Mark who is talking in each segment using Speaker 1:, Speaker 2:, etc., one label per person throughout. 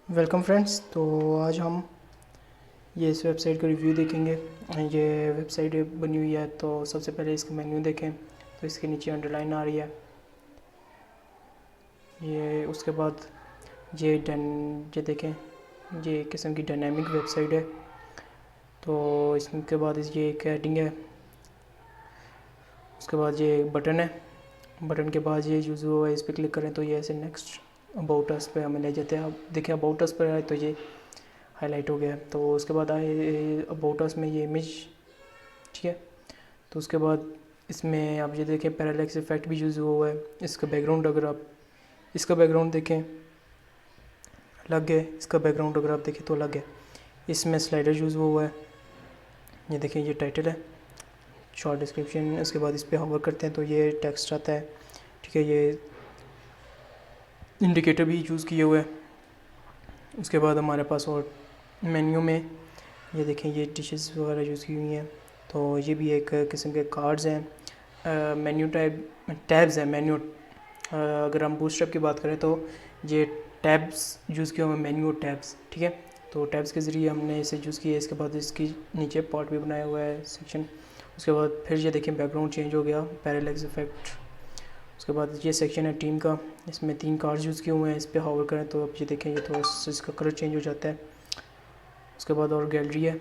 Speaker 1: Welcome friends. तो आज हम ये इस वेबसाइट का रिव्यू देखेंगे। ये वेबसाइट बनी हुई है, तो सबसे पहले इसका मेन्यू देखें। तो इसके नीचे अंडरलाइन आ रही है ये। उसके बाद ये देखें, ये एक किस्म की डायनेमिक वेबसाइट है। तो इसके बाद ये एक हेडिंग है, उसके बाद ये बटन है। बटन के बाद ये यूज़ हुआ है, इस पर क्लिक करें तो ये ऐसे नेक्स्ट अबाउट अस पे हमें ले जाते हैं। अब देखें अबाउट अस पर आए तो ये हाईलाइट हो गया है। तो उसके बाद आए अबाउट अस में ये इमेज, ठीक है। तो उसके बाद इसमें आप ये देखें पैरालैक्स इफेक्ट भी यूज़ हुआ है। इसका बैकग्राउंड अगर आप इसका बैकग्राउंड देखें अलग है, इसका बैकग्राउंड अगर आप देखें तो अलग है। इसमें स्लाइडर यूज़ हुआ है। ये देखें, ये टाइटल है, शॉर्ट डिस्क्रिप्शन। उसके बाद इस पर होवर करते हैं तो ये टेक्स्ट आता है, ठीक है। ये इंडिकेटर भी यूज़ किए हुए हैं। उसके बाद हमारे पास और मेन्यू में ये देखें, ये डिशेस वगैरह यूज़ की हुई हैं। तो ये भी एक किस्म के कार्ड्स हैं, मेन्यू टैब्स हैं। मेन्यू अगर हम बूटस्ट्रैप की बात करें तो ये टैब्स यूज़ किए हुए हैं, मेन्यू टैब्स, ठीक है। तो टैब्स के ज़रिए हमने इसे यूज़ किया है। इसके बाद इसकी नीचे पार्ट भी बनाया हुआ है, सेक्शन। उसके बाद फिर ये देखें बैकग्राउंड चेंज हो गया, पैरालैक्स इफेक्ट। उसके बाद ये सेक्शन है टीम का, इसमें 3 कार्ड्स यूज़ किए हुए हैं। इस पर होवर करें तो अब ये देखें, ये थोड़ा सा इसका कलर चेंज हो जाता है। उसके बाद और गैलरी है।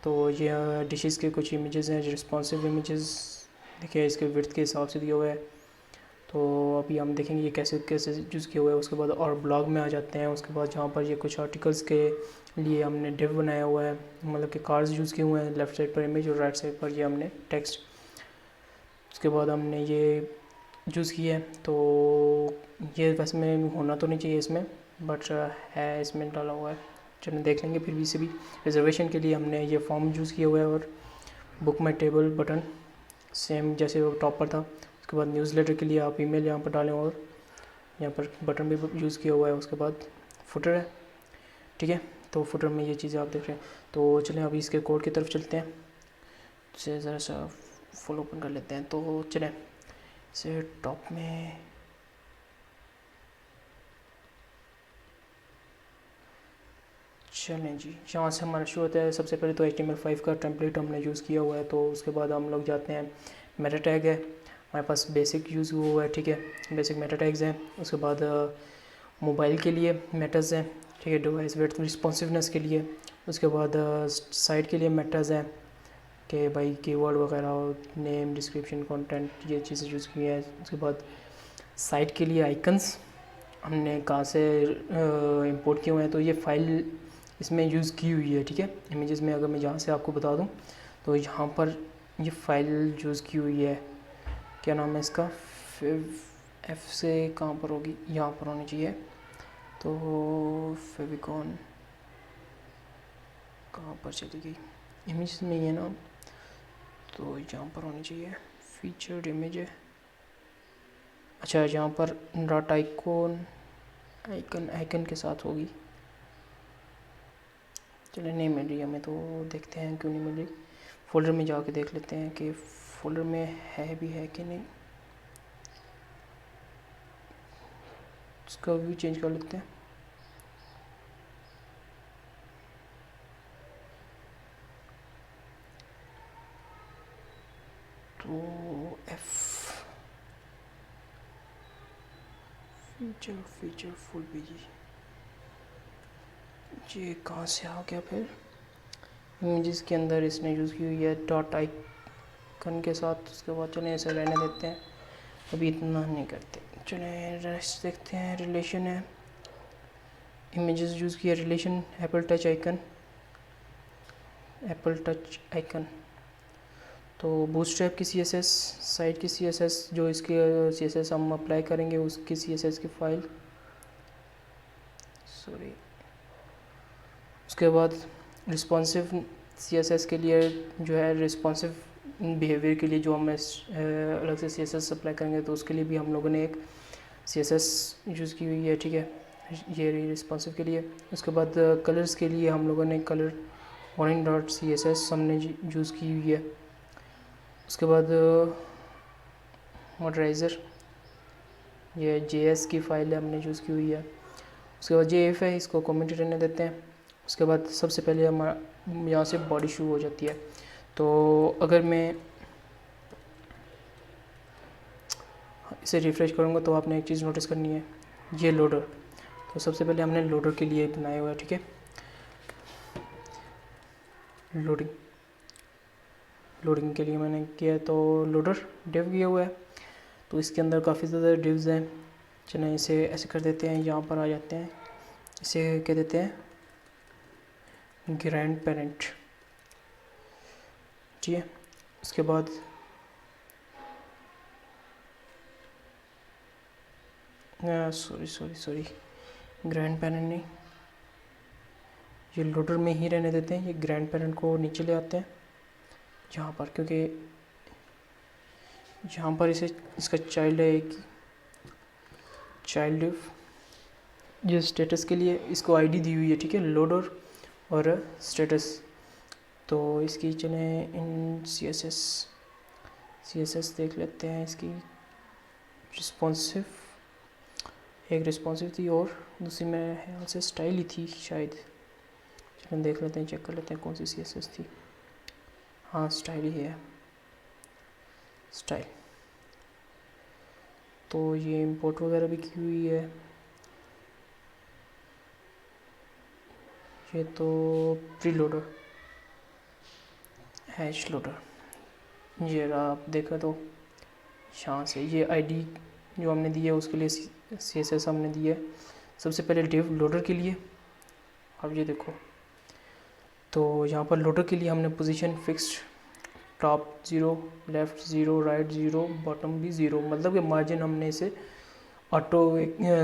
Speaker 1: तो ये डिशेस के कुछ इमेजेस हैं, रिस्पॉन्सिव इमेजेस। देखिए इसके विड्थ के हिसाब से दिया हुआ है। तो अभी हम देखेंगे ये कैसे कैसे यूज़ किया हुआ है। उसके बाद और ब्लॉग में आ जाते हैं। उसके बाद जहाँ पर ये कुछ आर्टिकल्स के लिए हमने डिव बनाया हुआ है, मतलब कि कार्ड्स यूज़ किए हुए हैं। लेफ़्ट साइड पर इमेज और राइट साइड पर ये हमने टेक्स्ट। उसके बाद हमने ये यूज़ किया है। तो ये वैसे में होना तो नहीं चाहिए इसमें, बट है, इसमें डाला हुआ है। चलो देख लेंगे फिर भी। इसे भी रिजर्वेशन के लिए हमने ये फॉर्म यूज़ किया हुआ है। और बुक माई टेबल बटन सेम जैसे वो टॉप पर था। उसके बाद न्यूज़लेटर के लिए आप ईमेल यहाँ पर डालें, और यहाँ पर बटन भी यूज़ किया हुआ है। उसके बाद फुटर है, ठीक है। तो फुटर में ये चीज़ें आप देख रहे हैं। तो चलें अभी इसके कोड की तरफ चलते हैं। इसे ज़रा सा फुल ओपन कर लेते हैं। तो चलें इसे टॉप में, चलें जी, यहाँ से हमारा शुरू होता है। सबसे पहले तो HTML5 का टेम्पलेट हमने यूज़ किया हुआ है। तो उसके बाद हम लोग जाते हैं, मेटा टैग है हमारे पास, बेसिक यूज़ हुआ है, ठीक है। बेसिक मेटा टैग्स हैं। उसके बाद मोबाइल के लिए मेटाज़ हैं, ठीक है, डिवाइस विड्थ रिस्पॉन्सिवनेस के लिए। उसके बाद साइट के लिए मेटाज़ हैं कि भाई कीवर्ड वगैरह, नेम, डिस्क्रिप्शन, कंटेंट, ये चीज़ें यूज़ की हैं। उसके बाद साइट के लिए आइकन्स हमने कहाँ से इंपोर्ट किए हुए हैं। तो ये फ़ाइल इसमें यूज़ की हुई है, ठीक है। इमेजेस में अगर मैं यहाँ से आपको बता दूँ तो यहाँ पर ये फ़ाइल यूज़ की हुई है। क्या नाम है इसका, एफ से कहाँ पर होगी, यहाँ पर होनी चाहिए। तो फेविकॉन कहाँ पर चली गई, इमेज में ये नाम, तो यहाँ पर होनी चाहिए। फीचर्ड इमेज है, अच्छा यहाँ पर डॉट आइकॉन, आइकन के साथ होगी। चलिए नहीं मिल रही हमें, तो देखते हैं क्यों नहीं मिल रही। फ़ोल्डर में जाके देख लेते हैं कि फ़ोल्डर में है भी है कि नहीं। उसका व्यू चेंज कर लेते हैं। तो एफ फीचर फुल पेज, ये कहाँ से आ गया फिर। इमेजेस के अंदर इसने यूज़ की हुई है डॉट आइकन के साथ। उसके बाद चलें ऐसे रहने देते हैं, अभी इतना नहीं करते। चलें रेस्ट देखते हैं। रिलेशन है, इमेजेस यूज़ किया, रिलेशन एप्पल टच आइकन। तो बूटस्ट्रैप की CSS, साइट की CSS, जो इसकी CSS हम अप्लाई करेंगे उसकी CSS की फ़ाइल, सॉरी। उसके बाद रिस्पॉन्सिव CSS के लिए जो है, रिस्पॉन्सिव बिहेवियर के लिए जो हम अलग से CSS अप्लाई करेंगे, तो उसके लिए भी हम लोगों ने एक CSS यूज़ की हुई है, ठीक है, ये रिस्पॉन्सिव के लिए। उसके बाद कलर्स के लिए हम लोगों ने कलर orange.css हमने यूज़ की हुई है। उसके बाद मॉडराइज़र, ये JS की फ़ाइल हमने यूज़ की हुई है। उसके बाद ये इफ़ है, इसको कमेंट रहने देते हैं। उसके बाद सबसे पहले हमारा यहाँ से बॉडी शुरू हो जाती है। तो अगर मैं इसे रिफ़्रेश करूँगा तो आपने एक चीज़ नोटिस करनी है, ये लोडर। तो सबसे पहले हमने लोडर के लिए बनाया हुआ है, ठीक है। लोडिंग के लिए मैंने किया है, तो लोडर डिव किया हुआ है। तो इसके अंदर काफ़ी ज़्यादा डिव्स हैं। चलें इसे ऐसे कर देते हैं, यहाँ पर आ जाते हैं। इसे कह देते हैं ग्रैंड पेरेंट, ठीक है। उसके बाद सॉरी ग्रैंड पेरेंट नहीं, ये लोडर में ही रहने देते हैं। ये ग्रैंड पेरेंट को नीचे ले आते हैं यहाँ पर, क्योंकि यहाँ पर इसे इसका चाइल्ड है एक चाइल्ड डिव। ये स्टेटस के लिए इसको आईडी दी हुई है, ठीक है, लोडर और स्टेटस। तो इसकी चलें इन सी एस एस देख लेते हैं। इसकी रिस्पॉन्सिव, एक रिस्पॉन्सिव थी और दूसरी मेरे ख्याल से स्टाइल ही थी शायद। चलें देख लेते हैं, चेक कर लेते हैं कौन सी सी एस एस थी। हाँ स्टाइल ही है, स्टाइल। तो ये इंपोर्ट वगैरह भी की हुई है। ये तो प्री लोडर, हैश लोडर। ये रहा, आप देखा तो यहाँ से ये आईडी जो हमने दी है उसके लिए सी एस एस हमने दी है सबसे पहले डिव लोडर के लिए। अब ये देखो, तो यहाँ पर लोडर के लिए हमने position fixed, top 0, left 0, right 0, bottom भी 0, मतलब कि मार्जिन हमने इसे ऑटो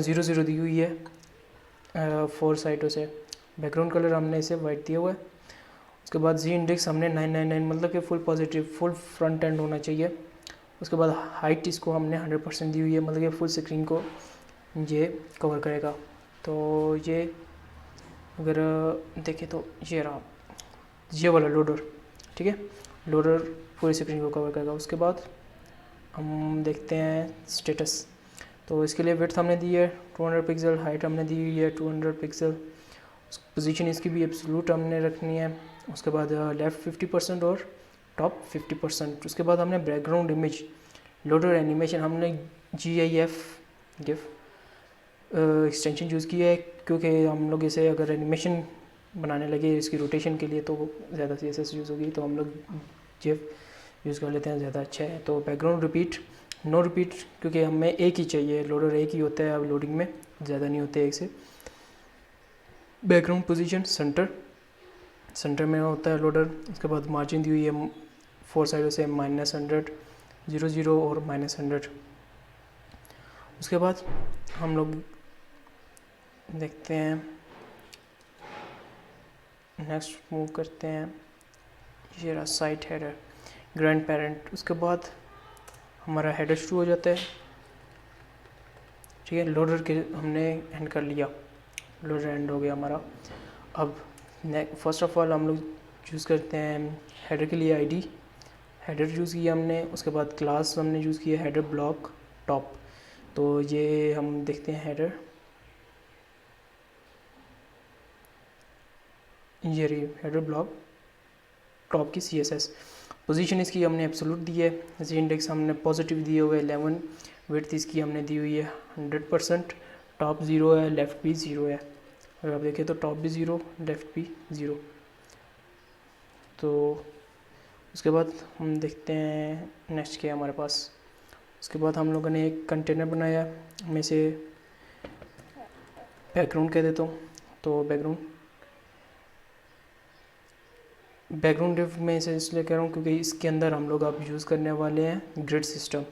Speaker 1: 0 दी हुई है 4 साइडों से। बैकग्राउंड कलर हमने इसे वाइट दिया हुआ है। उसके बाद जी इंडेक्स हमने 999, मतलब कि full positive, full front end होना चाहिए। उसके बाद हाइट इसको हमने 100% दी हुई है, मतलब कि फुल स्क्रीन को ये कवर करेगा। तो ये अगर देखें तो ये रहा, ये वाला लोडर, ठीक है, लोडर पूरी स्क्रीन को कवर करेगा। उसके बाद हम देखते हैं स्टेटस। तो इसके लिए विड्थ हमने दी है 200 पिक्सल, हाइट हमने दी हुई है 200 पिक्सल। पोजीशन इसकी भी एब्सोल्यूट हमने रखनी है। उसके बाद लेफ़्ट 50% और टॉप 50%। उसके बाद हमने बैकग्राउंड इमेज लोडर एनिमेशन हमने GIF एक्सटेंशन यूज़ किया है, क्योंकि हम लोग इसे अगर एनिमेशन बनाने लगे इसकी रोटेशन के लिए तो ज़्यादा CSS यूज़ होगी, तो हम लोग GIF यूज़ कर लेते हैं, ज़्यादा अच्छा है। तो बैकग्राउंड रिपीट, नो रिपीट, क्योंकि हमें एक ही चाहिए, लोडर एक ही होता है अब लोडिंग में, ज़्यादा नहीं होते एक से। बैकग्राउंड पोजीशन सेंटर में होता है लोडर। उसके बाद मार्जिन दी हुई है 4 साइडों से -100, 00 और -100। उसके बाद हम लोग देखते हैं, नेक्स्ट मूव करते हैं, ये रहा साइट हेडर ग्रैंड पेरेंट। उसके बाद हमारा हेडर शुरू हो जाता है, ठीक है। लोडर के हमने एंड कर लिया, लोडर एंड हो गया हमारा। अब फर्स्ट ऑफ ऑल हम लोग चूज़ करते हैं हेडर के लिए आईडी, हेडर यूज़ किया हमने। उसके बाद क्लास हमने यूज़ किया हेडर ब्लॉक टॉप। तो ये हम देखते हैं हेडर, ये रही हेडर ब्लॉक टॉप की CSS। पोजीशन इसकी हमने एब्सोल्यूट दी है, जी इंडेक्स हमने पॉजिटिव दिए हुए 11, विड्थ इसकी हमने दी हुई है 100%, टॉप 0 है, लेफ़्ट भी 0 है। अगर आप देखें तो टॉप भी 0, लेफ़्ट भी 0। तो उसके बाद हम देखते हैं नेक्स्ट क्या है हमारे पास। उसके बाद हम लोगों ने एक कंटेनर बनाया, मैं इसे बैकग्राउंड कह देता हूँ। तो बैकग्राउंड डिव में इसे इसलिए कह रहा हूँ क्योंकि इसके अंदर हम लोग अब यूज़ करने वाले हैं ग्रिड सिस्टम।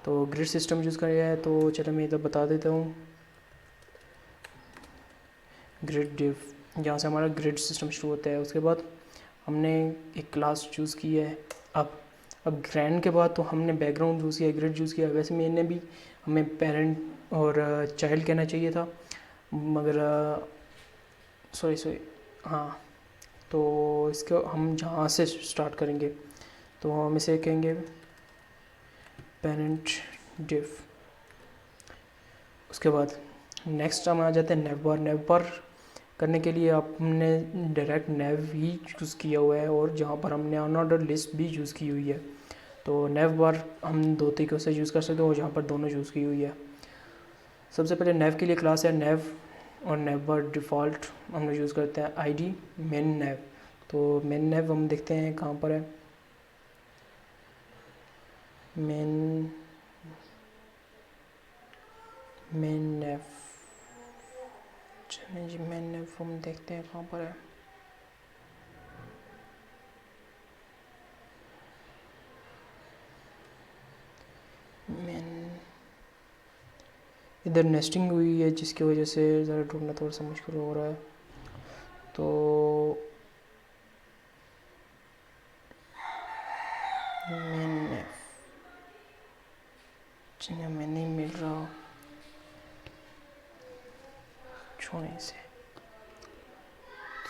Speaker 1: तो ग्रिड सिस्टम यूज़ किया है, तो चलो मैं इधर बता देता हूँ। ग्रिड डिव, जहाँ से हमारा ग्रिड सिस्टम शुरू होता है। उसके बाद हमने एक क्लास चूज़ की है। अब ग्रैंड के बाद तो हमने बैकग्राउंड यूज़ किया, ग्रिड यूज़ किया। वैसे मैंने भी हमें पेरेंट और चाइल्ड कहना चाहिए था, मगर सॉरी हाँ। तो इसको हम जहाँ से स्टार्ट करेंगे तो हम इसे कहेंगे पेरेंट डिव। उसके बाद नेक्स्ट हम आ जाते हैं नेव बार। नेव बार करने के लिए आपने डायरेक्ट नेव ही यूज़ किया हुआ है और जहाँ पर हमने अनऑर्डर लिस्ट भी यूज़ की हुई है। तो नेव बार हम दो तरीक़ों से यूज़ कर सकते हैं और जहाँ पर दोनों यूज़ की हुई है। सबसे पहले नेव के लिए क्लास है नेव, और नेव बार डिफ़ॉल्ट हम लोग यूज़ करते हैं आईडी मेन नेव। तो मेन नेव हम देखते हैं कहाँ पर है, मेन नेव। चलिए जी, मेन नेव हम देखते हैं कहाँ पर है। मेन इधर नेस्टिंग हुई है जिसकी वजह से ज़रा ढूंढना थोड़ा सा मुश्किल हो रहा है। तो मैंने मैं नहीं मिल रहा, छोड़े इसे,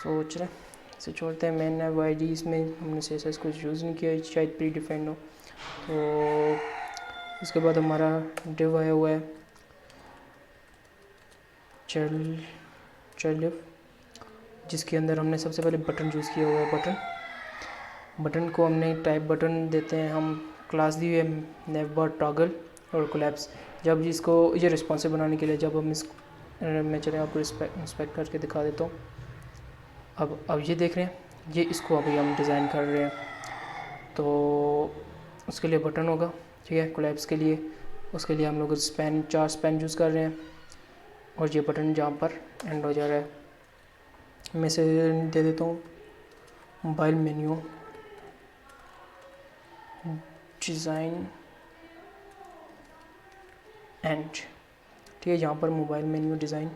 Speaker 1: सोच रहे इसे छोड़ते हैं। मैंने वाईडी इसमें हमने CSS कुछ यूज़ नहीं किया, शायद प्री डिफाइंड हो। तो इसके बाद हमारा डिव आया हुआ है चाइल्ड डिव, जिसके अंदर हमने सबसे पहले बटन यूज़ किया हुआ है। बटन को हमने टाइप बटन देते हैं, हम क्लास दी है नेव बार टॉगल और कोलैप्स। जब इसको ये रिस्पॉन्सिव बनाने के लिए जब हम इस मैं चले आपको इंस्पेक्ट करके दिखा देता हूँ। अब ये देख रहे हैं, ये इसको अभी हम डिज़ाइन कर रहे हैं। तो उसके लिए बटन होगा, ठीक है। कोलैप्स के लिए उसके लिए हम लोग स्पैन 4 स्पैन यूज़ कर रहे हैं और ये बटन जहाँ पर एंड हो जा रहा है। मैं से दे देता हूँ मोबाइल मेन्यू डिज़ाइन एंड, ठीक है। यहाँ पर मोबाइल मेन्यू डिज़ाइन,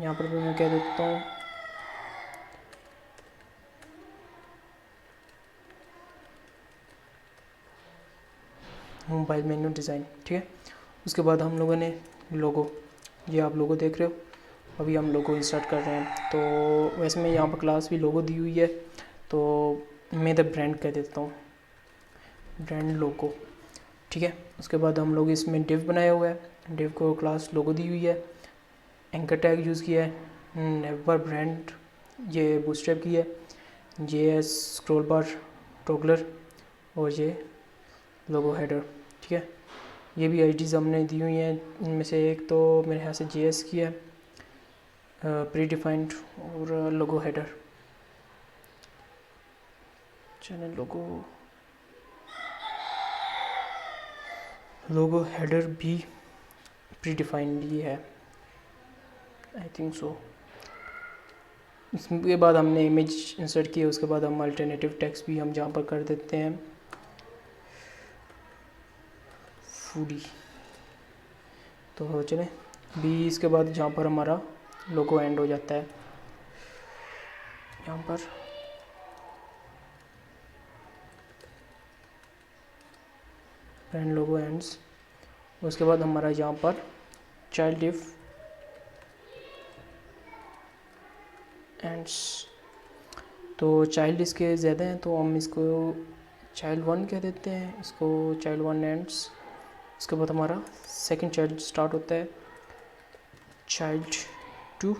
Speaker 1: यहाँ पर भी मैं कह देता हूँ मोबाइल मेन्यू डिज़ाइन, ठीक है। उसके बाद हम लोगों ने लोगो, ये आप लोगो देख रहे हो, अभी हम लोगो इंसर्ट कर रहे हैं। तो वैसे मैं यहाँ पर क्लास भी लोगो दी हुई है, तो मैं द ब्रांड कह देता हूँ, ब्रांड लोगो, ठीक है। उसके बाद हम लोग इसमें डिव बनाया हुआ है, डिव को क्लास लोगो दी हुई है, एंकर टैग यूज़ किया है, नेव बार ब्रांड ये बूटस्ट्रैप की है, JS स्क्रॉल बार टॉगलर और ये लोगो हेडर, ठीक है। ये भी आईडीज़ हमने दी हुई हैं, इनमें से एक तो मेरे ख्याल से JS की है प्री डिफाइंड और लोगो हेडर। चलिए लोगो हेडर भी प्री डिफाइंड ही है, आई थिंक सो। इसके बाद हमने इमेज इंसर्ट किया, उसके बाद हम अल्टरनेटिव टेक्स्ट भी हम जहाँ पर कर देते हैं फूडी। तो चलें भी, इसके बाद जहाँ पर हमारा लोगो एंड हो जाता है, यहाँ पर ब्रांड लोगो एंड्स। उसके बाद हमारा यहाँ पर चाइल्ड डिव एंड्स। तो चाइल्ड इसके ज़्यादा हैं तो हम इसको चाइल्ड 1 कह देते हैं, इसको चाइल्ड 1 एंड्स। उसके बाद हमारा सेकंड चाइल्ड स्टार्ट होता है चाइल्ड 2।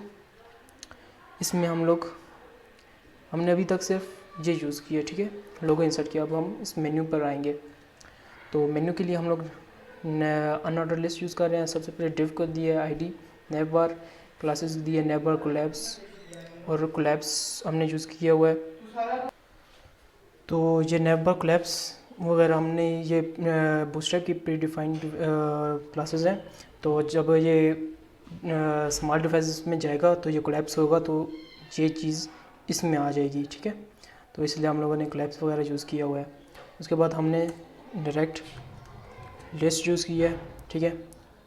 Speaker 1: इसमें हमने अभी तक सिर्फ ये यूज़ किया, ठीक है, लोगो इंसर्ट किया। अब हम इस मेन्यू पर आएंगे, तो मेन्यू के लिए हम लोग अनऑर्डर लिस्ट यूज़ कर रहे हैं। सबसे पहले डिव को दिया है आईडी नेव बार, क्लासेस दिए नेव बार कोलैप्स, और कोलैप्स हमने यूज़ किया हुआ है। तो ये नेव बार कोलैप्स वगैरह हमने ये बूटस्ट्रैप की प्री डिफाइंड क्लासेस हैं। तो जब ये स्मॉल डिवाइसेस में जाएगा तो ये कोलैप्स होगा, तो ये चीज़ इसमें आ जाएगी, ठीक है। तो इसलिए हम लोगों ने कोलैप्स वगैरह यूज़ किया हुआ है। उसके बाद हमने डायरेक्ट लिस्ट यूज़ की है, ठीक है।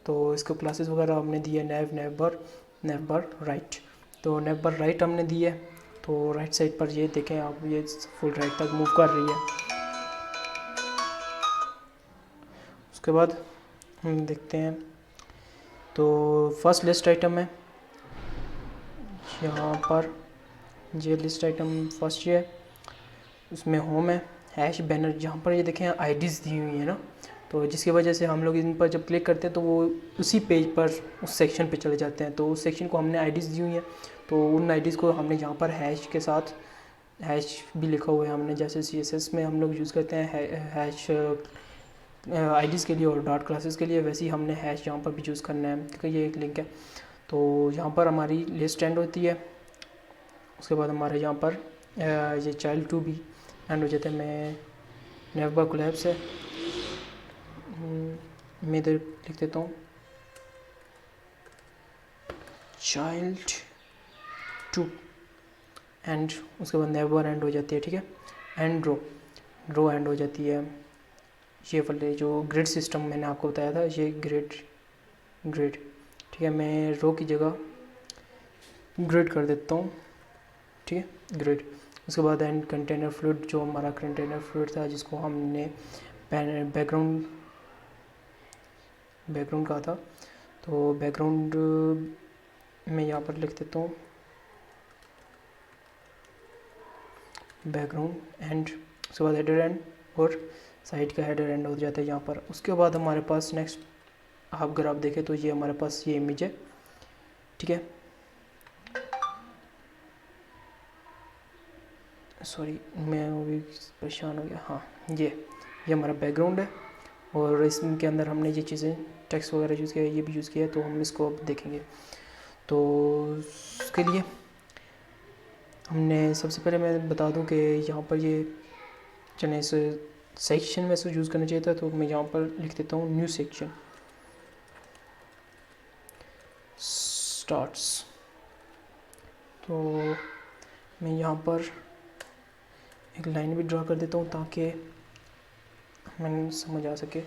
Speaker 1: तो इसको क्लासेस वगैरह हमने दी है नेव बार राइट। तो नेव बार राइट हमने दी है, तो राइट साइड पर ये देखें आप, ये फुल राइट तक मूव कर रही है। उसके बाद हम देखते हैं, तो फर्स्ट लिस्ट आइटम है यहाँ पर, ये लिस्ट आइटम फर्स्ट ये है, उसमें होम है हैश बैनर। जहाँ पर ये देखें आईडीज़ दी हुई है ना, तो जिसकी वजह से हम लोग इन पर जब क्लिक करते हैं तो वो उसी पेज पर उस सेक्शन पे चले जाते हैं। तो उस सेक्शन को हमने आईडीज़ दी हुई हैं, तो उन आईडीज़ को हमने यहाँ पर हैश के साथ, हैश भी लिखा हुआ है हमने, जैसे CSS में हम लोग यूज़ करते हैं हैश आईडीज़ के लिए और डॉट क्लासेस के लिए, वैसे ही हमने हैश यहाँ पर भी यूज़ करना है क्योंकि ये एक लिंक है। तो यहाँ पर हमारी लिस्ट एंड होती है, उसके बाद हमारे यहाँ पर ये चाइल्ड 2 भी एंड हो जाता है। मैं नेवर कोलैप्स है, मैं इधर लिख देता हूँ चाइल्ड 2 एंड, उसके बाद नेवर एंड हो जाती है, ठीक है। एंड रो एंड हो जाती है। ये वाले जो ग्रिड सिस्टम मैंने आपको बताया था, ये ग्रिड ठीक है, मैं रो की जगह ग्रिड कर देता हूँ, ठीक है, ग्रिड। उसके बाद एंड कंटेनर फ्लूइड, जो हमारा कंटेनर फ्लूइड था जिसको हमने बैकग्राउंड कहा था, तो बैकग्राउंड मैं यहाँ पर लिख देता हूँ बैकग्राउंड एंड, उसके बाद हेडर एंड और साइड का हेडर एंड हो जाता है यहाँ पर। उसके बाद हमारे पास नेक्स्ट अगर आप देखें तो ये हमारे पास ये इमेज है, ठीक है। सॉरी मैं अभी परेशान हो गया, हाँ ये हमारा बैकग्राउंड है और इसके अंदर हमने ये चीज़ें टेक्स्ट वगैरह यूज़ किया है, ये भी यूज़ किया है, तो हम इसको अब देखेंगे। तो उसके लिए हमने सबसे पहले मैं बता दूं कि यहाँ पर ये चने से सेक्शन में से यूज़ करना चाहिए था, तो मैं यहाँ पर लिख देता हूँ न्यू सेक्शन स्टार्ट्स। तो मैं यहाँ पर एक लाइन भी ड्रा कर देता हूँ ताकि हमें समझ आ सके,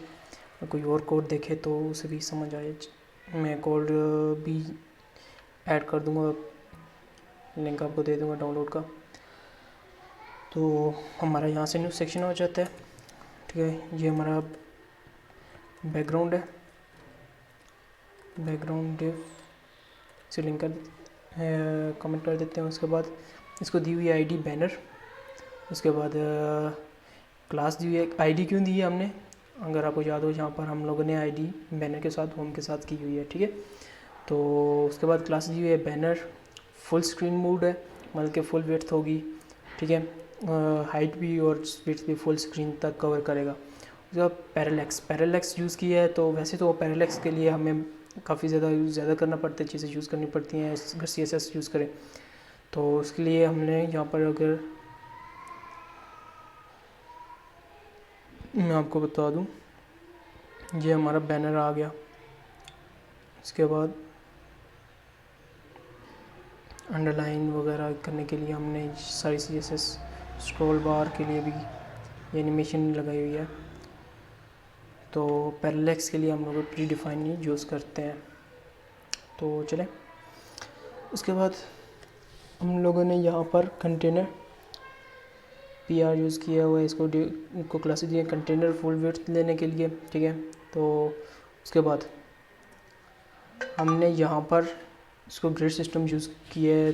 Speaker 1: कोई और कोड देखे तो उसे भी समझ आए। मैं कोड भी ऐड कर दूँगा, लिंक आपको दे दूँगा डाउनलोड का। तो हमारा यहाँ से न्यू सेक्शन हो जाता है, ठीक है। ये हमारा बैकग्राउंड है, बैकग्राउंड डिव से लिंक कर कमेंट कर देते हैं। उसके बाद इसको दी हुई आईडी बैनर, उसके बाद क्लास दी हुई है। आईडी क्यों दी है हमने, अगर आपको याद हो, यहाँ पर हम लोगों ने आईडी बैनर के साथ होम के साथ की हुई है, ठीक है। तो उसके बाद क्लास दी हुई है बैनर, फुल स्क्रीन मोड है, मतलब कि फुल विड्थ होगी, ठीक है। हाइट भी और विड्थ भी फुल स्क्रीन तक कवर करेगा। उसके बाद पैरेलैक्स यूज़ किया है, तो वैसे तो पैरेलैक्स के लिए हमें काफ़ी ज़्यादा करना पड़ता है, चीज़ें यूज़ करनी पड़ती हैं अगर CSS यूज़ करें। तो उसके लिए हमने यहाँ पर, अगर मैं आपको बता दूं, ये हमारा बैनर आ गया। इसके बाद अंडरलाइन वगैरह करने के लिए हमने सारी CSS, स्क्रॉल बार के लिए भी एनिमेशन लगाई हुई है। तो पैरेलैक्स के लिए हम लोग प्री डिफाइन यूज़ करते हैं। तो चलें, उसके बाद हम लोगों ने यहाँ पर कंटेनर PR यूज़ किया हुआ है, इसको क्लासेस दिए कंटेनर फुल विड्थ लेने के लिए, ठीक है। तो उसके बाद हमने यहाँ पर इसको ग्रिड सिस्टम यूज़ किया है